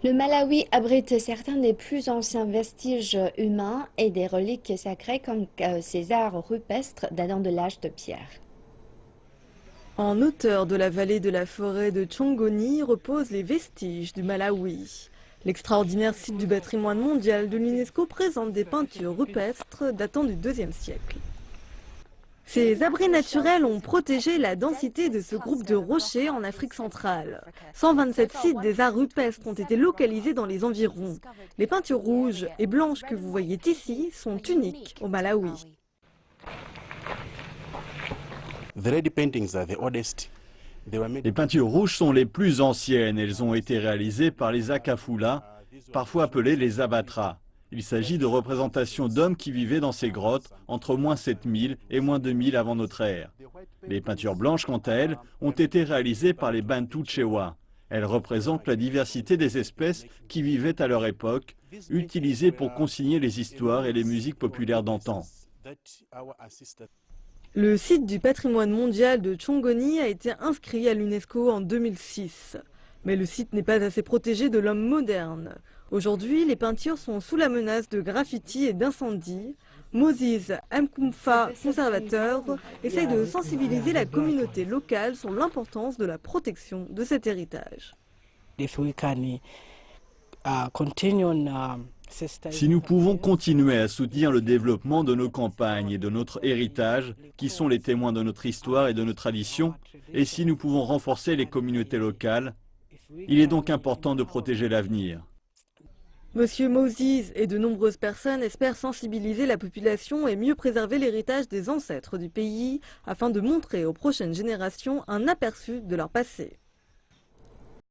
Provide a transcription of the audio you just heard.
Le Malawi abrite certains des plus anciens vestiges humains et des reliques sacrées comme ces arts rupestres datant de l'âge de pierre. En hauteur de la vallée de la forêt de Chongoni reposent les vestiges du Malawi. L'extraordinaire site du patrimoine mondial de l'UNESCO présente des peintures rupestres datant du IIe siècle. Ces abris naturels ont protégé la densité de ce groupe de rochers en Afrique centrale. 127 sites des arts rupestres ont été localisés dans les environs. Les peintures rouges et blanches que vous voyez ici sont uniques au Malawi. Les peintures rouges sont les plus anciennes. Elles ont été réalisées par les Akafula, parfois appelés les Abatras. Il s'agit de représentations d'hommes qui vivaient dans ces grottes entre moins 7000 et moins 2000 avant notre ère. Les peintures blanches, quant à elles, ont été réalisées par les Bantu Chewa. Elles représentent la diversité des espèces qui vivaient à leur époque, utilisées pour consigner les histoires et les musiques populaires d'antan. Le site du patrimoine mondial de Chongoni a été inscrit à l'UNESCO en 2006. Mais le site n'est pas assez protégé de l'homme moderne. Aujourd'hui, les peintures sont sous la menace de graffitis et d'incendies. Moses Mkumfa, conservateur, essaye de sensibiliser la communauté locale sur l'importance de la protection de cet héritage. Si nous pouvons continuer à soutenir le développement de nos campagnes et de notre héritage, qui sont les témoins de notre histoire et de nos traditions, et si nous pouvons renforcer les communautés locales, il est donc important de protéger l'avenir. Monsieur Moses et de nombreuses personnes espèrent sensibiliser la population et mieux préserver l'héritage des ancêtres du pays afin de montrer aux prochaines générations un aperçu de leur passé.